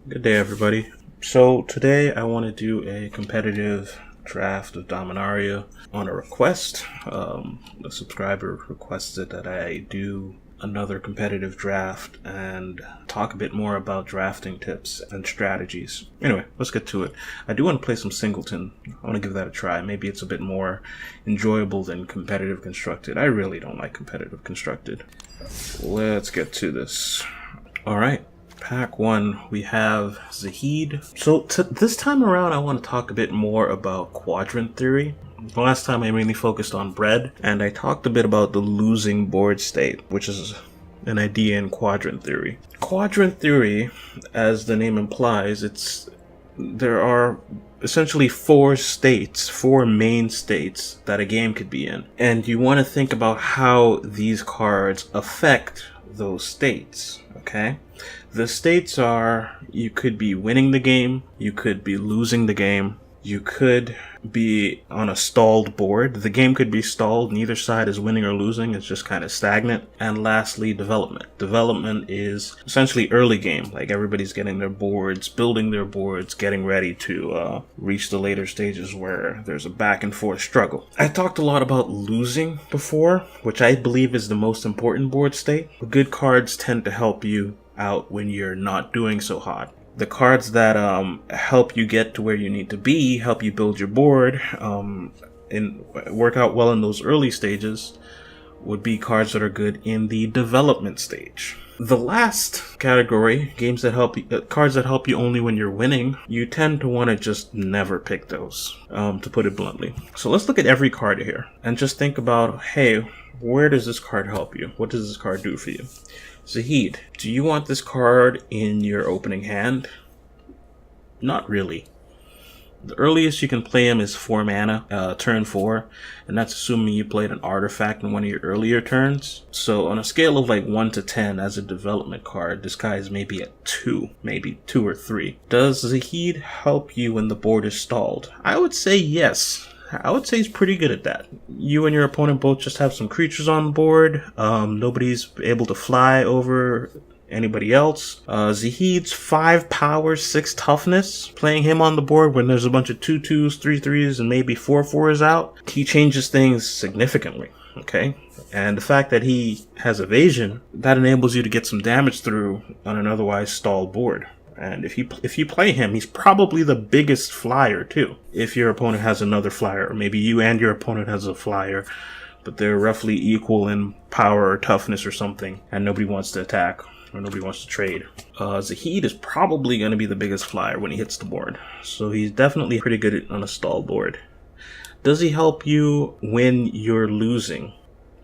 Good day, everybody. So today I want to do a competitive draft of Dominaria on a request. A subscriber requested that I do another competitive draft and talk a bit more about drafting tips and strategies. Anyway, let's get to it. I do want to play some Singleton. I want to give that a try. Maybe it's a bit more enjoyable than competitive constructed. I really don't like competitive constructed. Let's get to this. Alright. Pack 1, we have Zahid. So this time around, I want to talk a bit more about quadrant theory. The last time I mainly focused on bread, and I talked a bit about the losing board state, which is an idea in quadrant theory. Quadrant theory, as the name implies, there are essentially four main states that a game could be in. And you want to think about how these cards affect those states, okay? The states are, you could be winning the game, you could be losing the game, you could be on a stalled board. The game could be stalled, neither side is winning or losing, it's just kind of stagnant. And lastly, development. Development is essentially early game, like everybody's getting their boards, building their boards, getting ready to reach the later stages where there's a back and forth struggle. I talked a lot about losing before, which I believe is the most important board state. Good cards tend to help you out when you're not doing so hot. The cards that help you get to where you need to be, help you build your board, and work out well in those early stages, would be cards that are good in the development stage. The last category, cards that help you only when you're winning, you tend to want to just never pick those, to put it bluntly. So let's look at every card here and just think about, hey, where does this card help you? What does this card do for you? Zahid, do you want this card in your opening hand? Not really. The earliest you can play him is 4 mana, turn 4, and that's assuming you played an artifact in one of your earlier turns. So on a scale of like 1 to 10 as a development card, this guy is maybe at 2, maybe 2 or 3. Does Zahid help you when the board is stalled? I would say yes. I would say he's pretty good at that. You and your opponent both just have some creatures on board. Nobody's able to fly over anybody else. Zahid's 5 power, 6 toughness. Playing him on the board when there's a bunch of 2/2s, 3/3s, and maybe 4/4s out, he changes things significantly, okay? And the fact that he has evasion, that enables you to get some damage through on an otherwise stalled board. And if you play him, he's probably the biggest flyer too. If your opponent has another flyer, or maybe you and your opponent has a flyer, but they're roughly equal in power or toughness or something, and nobody wants to attack or nobody wants to trade. Zahid is probably going to be the biggest flyer when he hits the board. So he's definitely pretty good on a stall board. Does he help you when you're losing?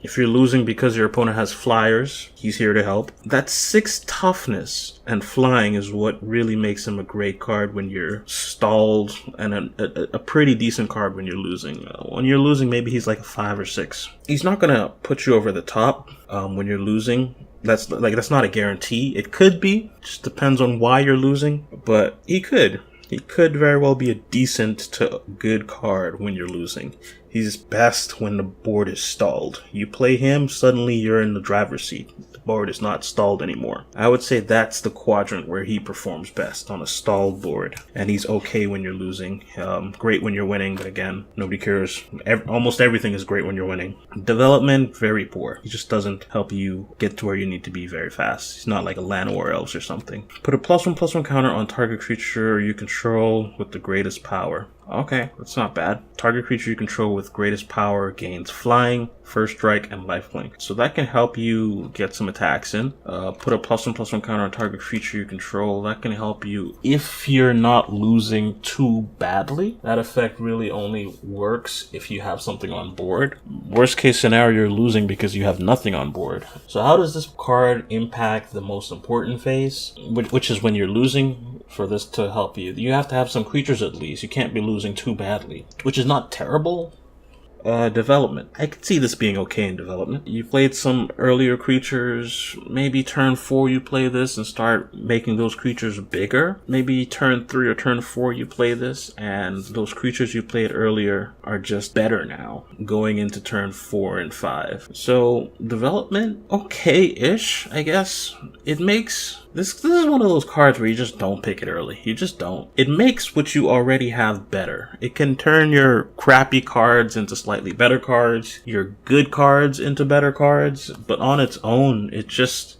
If you're losing because your opponent has flyers, he's here to help. That 6 toughness and flying is what really makes him a great card when you're stalled, and a pretty decent card when you're losing. When you're losing, maybe he's like a 5 or 6. He's not going to put you over the top when you're losing. That's not a guarantee. It could be. Just depends on why you're losing. But he could. He could very well be a decent to good card when you're losing. He's best when the board is stalled. You play him, suddenly you're in the driver's seat. The board is not stalled anymore. I would say that's the quadrant where he performs best, on a stalled board. And he's okay when you're losing. Great when you're winning, but again, nobody cares. Almost everything is great when you're winning. Development, very poor. He just doesn't help you get to where you need to be very fast. He's not like a Llanowar Elves or something. Put a +1/+1 counter on target creature you control with the greatest power. Okay, that's not bad. Target creature you control with greatest power gains flying, first strike, and lifelink. So that can help you get some attacks in. Put a +1/+1 counter on target creature you control. That can help you if you're not losing too badly. That effect really only works if you have something on board. Worst case scenario, you're losing because you have nothing on board. So how does this card impact the most important phase, which is when you're losing? For this to help you, you have to have some creatures at least. You can't be losing too badly, which is not terrible. Development. I could see this being okay in development. You played some earlier creatures. Maybe turn 4 you play this and start making those creatures bigger. Maybe turn 3 or turn 4 you play this and those creatures you played earlier are just better now going into turn 4 and 5. So development, okay-ish, I guess. It makes This is one of those cards where you just don't pick it early. You just don't. It makes what you already have better. It can turn your crappy cards into slightly better cards, your good cards into better cards, but on its own, it's just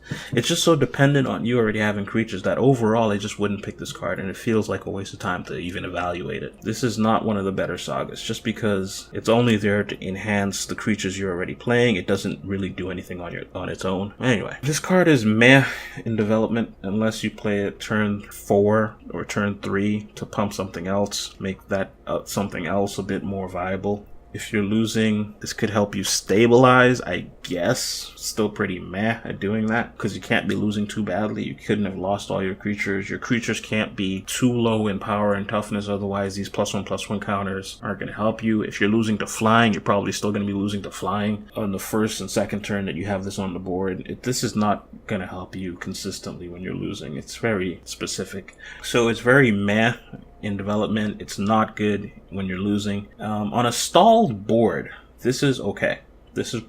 so dependent on you already having creatures that overall I just wouldn't pick this card, and it feels like a waste of time to even evaluate it. This is not one of the better sagas, just because it's only there to enhance the creatures you're already playing. It doesn't really do anything on its own. Anyway, this card is meh in development unless you play it turn 4 or turn 3 to pump something else, make that something else a bit more viable. If you're losing, this could help you stabilize, I guess. Still pretty meh at doing that, because you can't be losing too badly. You couldn't have lost all your creatures. Your creatures can't be too low in power and toughness, otherwise these +1/+1 counters aren't going to help you. If you're losing to flying, you're probably still going to be losing to flying on the first and second turn that you have this on the board. This is not going to help you consistently when you're losing. It's very specific. So it's very meh in development. It's not good when you're losing. On a stalled board, this is okay. This is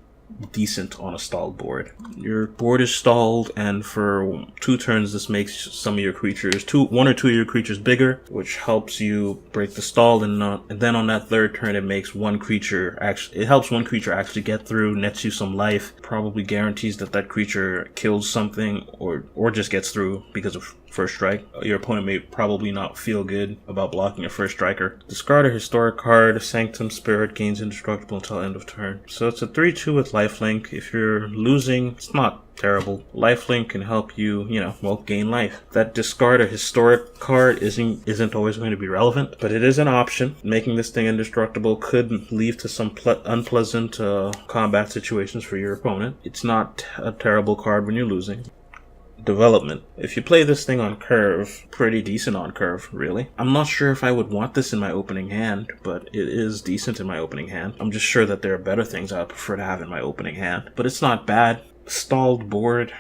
decent on a stalled board. Your board is stalled, and for 2 turns this makes some of your creatures, 1 or 2 of your creatures bigger, which helps you break the stall, and then on that 3rd turn it makes it helps one creature actually get through, nets you some life, probably guarantees that creature kills something or just gets through because of first strike. Your opponent may probably not feel good about blocking a first striker. Discard a historic card. Sanctum Spirit gains indestructible until end of turn. So it's a 3/2 with lifelink. If you're losing, it's not terrible. Lifelink can help you, gain life. That discard a historic card isn't always going to be relevant, but it is an option. Making this thing indestructible could lead to some unpleasant combat situations for your opponent. It's not a terrible card when you're losing. Development. If you play this thing on curve, pretty decent on curve, really. I'm not sure if I would want this in my opening hand, but it is decent in my opening hand. I'm just sure that there are better things I would prefer to have in my opening hand, but it's not bad. Stalled board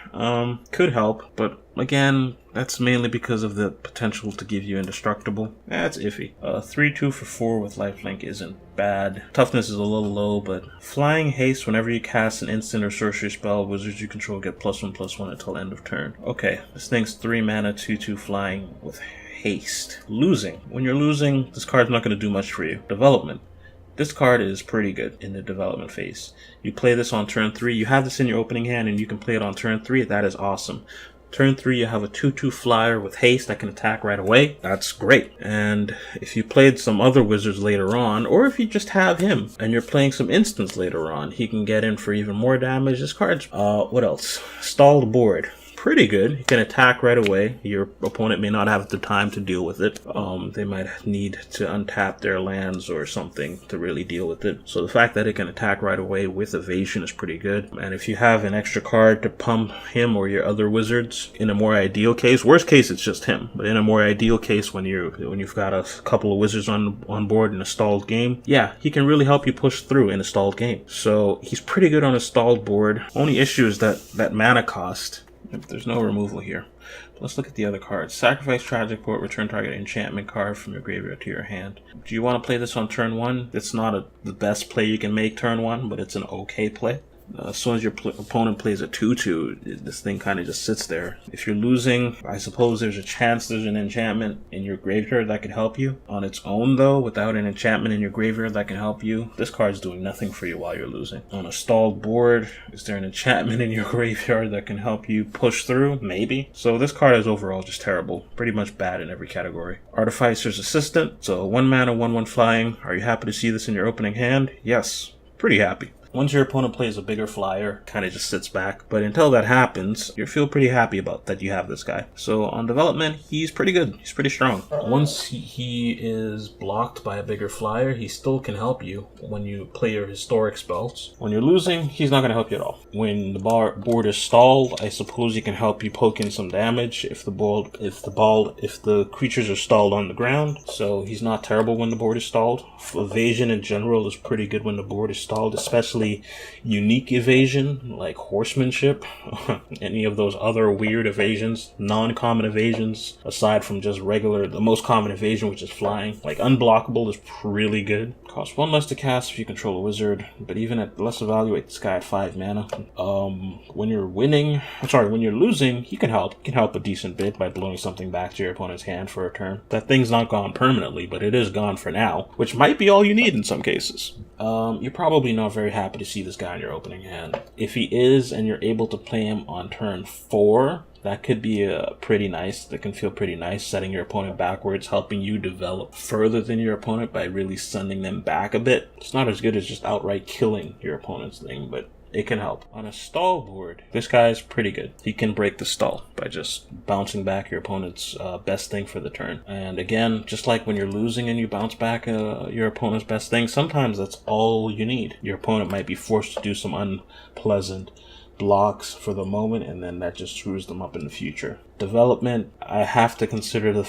could help, but again, that's mainly because of the potential to give you indestructible. That's iffy. 3/2 for 4 with lifelink isn't bad. Toughness is a little low, but flying haste whenever you cast an instant or sorcery spell, wizards you control get +1/+1 until end of turn. Okay, this thing's 3 mana, 2/2 flying with haste. Losing. When you're losing, this card's not going to do much for you. Development. This card is pretty good in the development phase. You play this on turn 3, you have this in your opening hand and you can play it on turn 3, that is awesome. Turn 3, you have a 2/2 flyer with haste that can attack right away. That's great. And if you played some other wizards later on, or if you just have him and you're playing some instants later on, he can get in for even more damage. This card's, what else? Stalled board. Pretty good. You can attack right away. Your opponent may not have the time to deal with it. They might need to untap their lands or something to really deal with it. So the fact that it can attack right away with evasion is pretty good. And if you have an extra card to pump him or your other wizards, in a more ideal case, worst case it's just him, but in a more ideal case when you've got a couple of wizards on board in a stalled game, yeah, he can really help you push through in a stalled game. So he's pretty good on a stalled board. Only issue is that mana cost. There's no removal here. Let's look at the other cards. Sacrifice Tragic Port, return target enchantment card from your graveyard to your hand. Do you want to play this on turn 1? It's not the best play you can make turn 1, but it's an okay play. As soon as your opponent plays a 2/2, this thing kind of just sits there. If you're losing, I suppose there's a chance there's an enchantment in your graveyard that can help you. On its own, though, without an enchantment in your graveyard that can help you, this card's doing nothing for you while you're losing. On a stalled board, is there an enchantment in your graveyard that can help you push through? Maybe. So this card is overall just terrible. Pretty much bad in every category. Artificer's Assistant. So 1 mana, 1/1 flying. Are you happy to see this in your opening hand? Yes. Pretty happy. Once your opponent plays a bigger flyer, kind of just sits back. But until that happens, you feel pretty happy about that you have this guy. So on development, he's pretty good. He's pretty strong. Once he is blocked by a bigger flyer, he still can help you when you play your historic spells. When you're losing, he's not going to help you at all. When the board is stalled, I suppose he can help you poke in some damage if the creatures are stalled on the ground. So he's not terrible when the board is stalled. Evasion in general is pretty good when the board is stalled, especially especially unique evasion like horsemanship, any of those other weird evasions, non-common evasions, aside from just regular, the most common evasion, which is flying. Like unblockable is really good. Costs 1 less to cast if you control a wizard, but even at less evaluate this guy at 5 mana. When you're losing, he can help. He can help a decent bit by blowing something back to your opponent's hand for a turn. That thing's not gone permanently, but it is gone for now, which might be all you need in some cases. You're probably not very happy to see this guy in your opening hand. If he is, and you're able to play him on turn 4, that could be pretty nice. That can feel pretty nice, setting your opponent backwards, helping you develop further than your opponent by really sending them back a bit. It's not as good as just outright killing your opponent's thing, but it can help. On a stall board, this guy's pretty good. He can break the stall by just bouncing back your opponent's best thing for the turn. And again, just like when you're losing and you bounce back your opponent's best thing, sometimes that's all you need. Your opponent might be forced to do some unpleasant blocks for the moment, and then that just screws them up in the future. Development, I have to consider the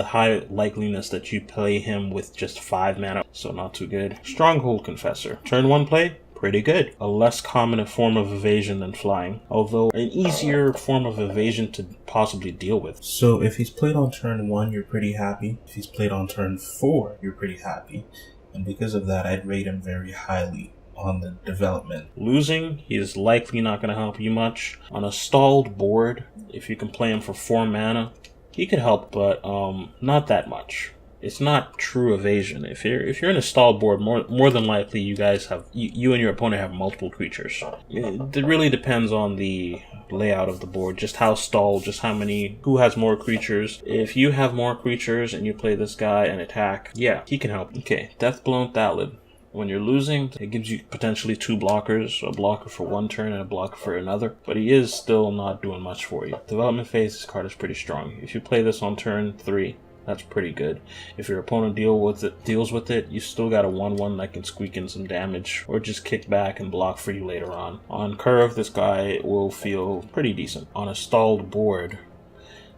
high likeliness that you play him with just 5 mana, so not too good. Stronghold Confessor, turn 1 play, pretty good. A less common form of evasion than flying, although an easier form of evasion to possibly deal with. So if he's played on turn 1, you're pretty happy. If he's played on turn 4, you're pretty happy. And because of that, I'd rate him very highly on the development. Losing, he is likely not going to help you much. On a stalled board, if you can play him for 4 mana, he could help, but not that much. It's not true evasion. If you're in a stalled board, more than likely you guys have you and your opponent have multiple creatures. It really depends on the layout of the board, just how stalled, just who has more creatures. If you have more creatures and you play this guy and attack, yeah, he can help. Okay, Deathblown Thallid. When you're losing, it gives you potentially 2 blockers, a blocker for 1 turn and a blocker for another, but he is still not doing much for you. Development phase, this card is pretty strong. If you play this on turn 3, that's pretty good. If your opponent deals with it, you still got a 1/1 that can squeak in some damage, or just kick back and block for you later on. On curve, this guy will feel pretty decent. On a stalled board,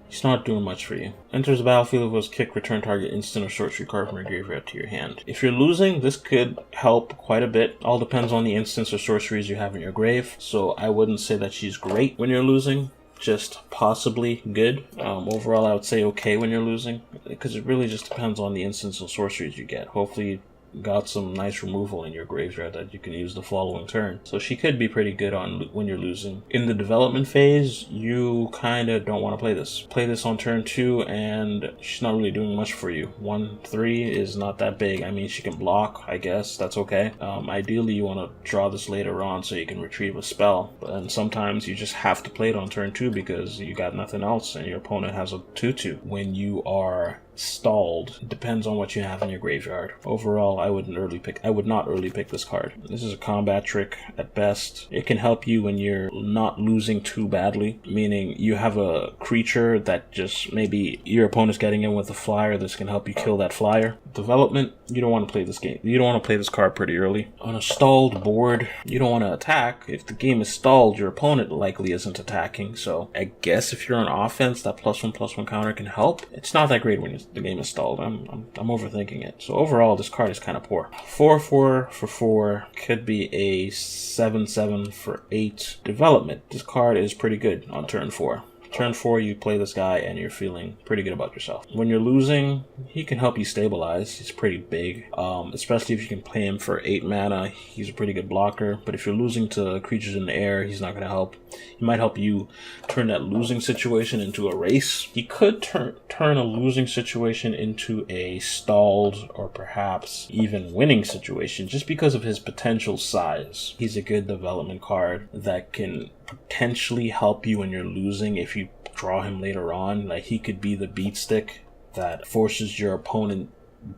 he's not doing much for you. Enters the battlefield with kick, return target instant or sorcery card from your graveyard to your hand. If you're losing, this could help quite a bit. All depends on the instants or sorceries you have in your grave, so I wouldn't say that she's great when you're losing. Just possibly good. Overall, I would say okay when you're losing, because it really just depends on the instants and sorceries you get. Hopefully got some nice removal in your graveyard that you can use the following turn. So she could be pretty good on when you're losing. In the development phase, you kind of don't want to play this. Play this on turn 2 and she's not really doing much for you. 1/3 is not that big. I mean, she can block, I guess. That's okay. Ideally, you want to draw this later on so you can retrieve a spell. But then sometimes you just have to play it on turn 2 because you got nothing else and your opponent has a 2/2. When you are stalled, it depends on what you have in your graveyard. Overall, I would not early pick this card. This is a combat trick at best. It can help you when you're not losing too badly, meaning you have a creature that just maybe your opponent's getting in with a flyer. This can help you kill that flyer. Development, you don't want to play this game. You don't want to play this card pretty early. On a stalled board, you don't want to attack. If the game is stalled, your opponent likely isn't attacking, so I guess if you're on offense, that +1/+1 counter can help. It's not that great when the game is stalled. I'm overthinking it. So overall, this card is kind of poor. 4/4 for 4 could be a 7/7 for 8 development. This card is pretty good on turn 4. Turn 4, you play this guy and you're feeling pretty good about yourself. When you're losing, he can help you stabilize. He's pretty big, especially if you can play him for 8 mana. He's a pretty good blocker, but if you're losing to creatures in the air, he's not going to help. He might help you turn that losing situation into a race. He could turn a losing situation into a stalled or perhaps even winning situation just because of his potential size. He's a good development card that can potentially help you when you're losing if you draw him later on. Like, he could be the beat stick that forces your opponent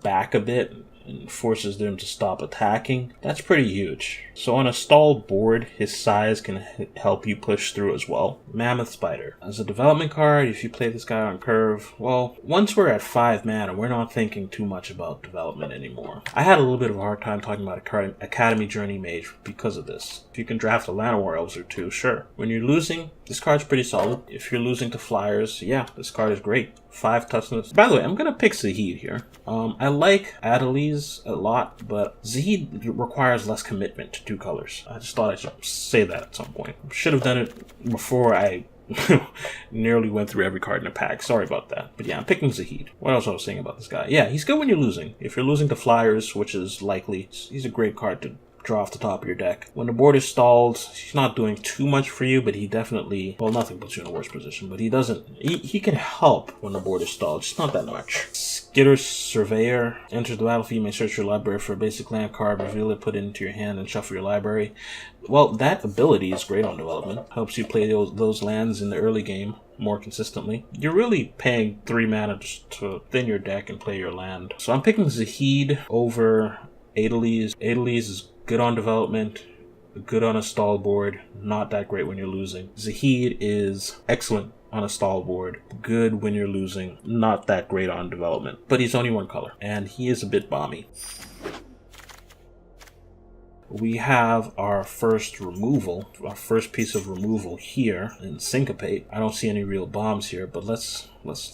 back a bit and forces them to stop attacking. That's pretty huge. So on a stalled board, his size can help you push through as well. Mammoth Spider. As a development card, if you play this guy on curve, well, once we're at 5 mana, we're not thinking too much about development anymore. I had a little bit of a hard time talking about Academy Journey Mage because of this. If you can draft a Llanowar Elves or 2, sure. When you're losing, this card's pretty solid. If you're losing to flyers, yeah, this card is great. 5 toughness. By the way, I'm going to pick Zahid here. I like Adeliz abilities a lot, but Zahid requires less commitment to 2 colors. I just thought I should say that at some point. Should have done it before I nearly went through every card in the pack. Sorry about that. But yeah, I'm picking Zahid. What else I was saying about this guy? Yeah, he's good when you're losing. If you're losing to flyers, which is likely, he's a great card to draw off the top of your deck. When the board is stalled, he's not doing too much for you, but he definitely, well, nothing puts you in a worse position, but he can help when the board is stalled, just not that much. Skitter's Surveyor enters the battlefield. You may search your library for a basic land card, reveal it, put it into your hand, and shuffle your library. Well, that ability is great on development. Helps you play those lands in the early game more consistently. You're really paying 3 mana just to thin your deck and play your land. So I'm picking Zahid over Adeliz. Adeliz is good on development, good on a stall board, not that great when you're losing. Zahid is excellent on a stall board, good when you're losing, not that great on development. But he's only 1 color, and he is a bit bomby. We have our first removal, our first piece of removal here in Syncopate. I don't see any real bombs here, but let's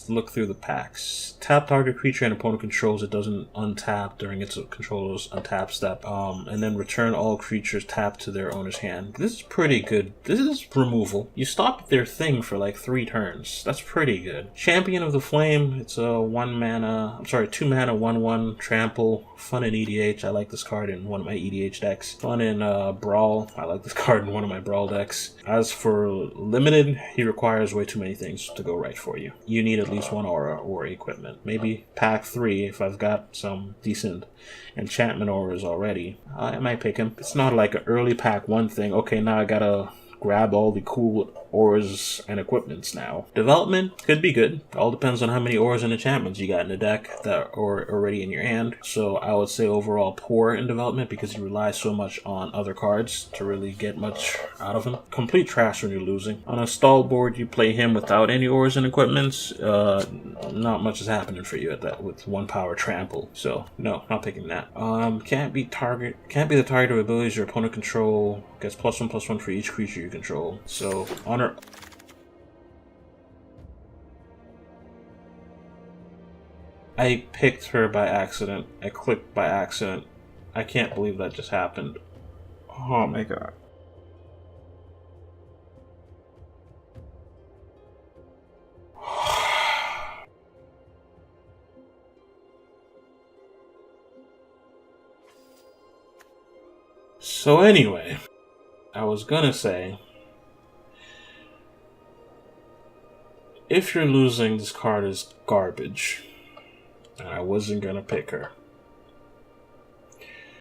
look through the packs. Tap target creature and opponent controls it doesn't untap during its controller's untap step. And then return all creatures tapped to their owner's hand. This is pretty good. This is removal. You stop their thing for like 3 turns. That's pretty good. Champion of the Flame. It's a 2 mana, 1/1 trample. Fun in EDH. I like this card in one of my EDH decks. Fun in Brawl. I like this card in one of my Brawl decks. As for limited, he requires way too many things to go right for you. You need at least 1 aura or equipment. Maybe pack 3 if I've got some decent enchantment auras already. I might pick him. It's not like an early pack 1 thing. Okay, now I gotta grab all the cool auras and equipments now. Development could be good. All depends on how many auras and enchantments you got in the deck that are already in your hand. So I would say overall poor in development because you rely so much on other cards to really get much out of him. Complete trash when you're losing. On a stall board, you play him without any auras and equipments. Not much is happening for you at that with 1 power trample. So no, not picking that. Can't be the target of abilities your opponent control. Gets +1/+1 for each creature you control. So on her. I picked her by accident. I clicked by accident. I can't believe that just happened. Oh my god. So anyway, I was gonna say, if you're losing, this card is garbage. And I wasn't gonna pick her.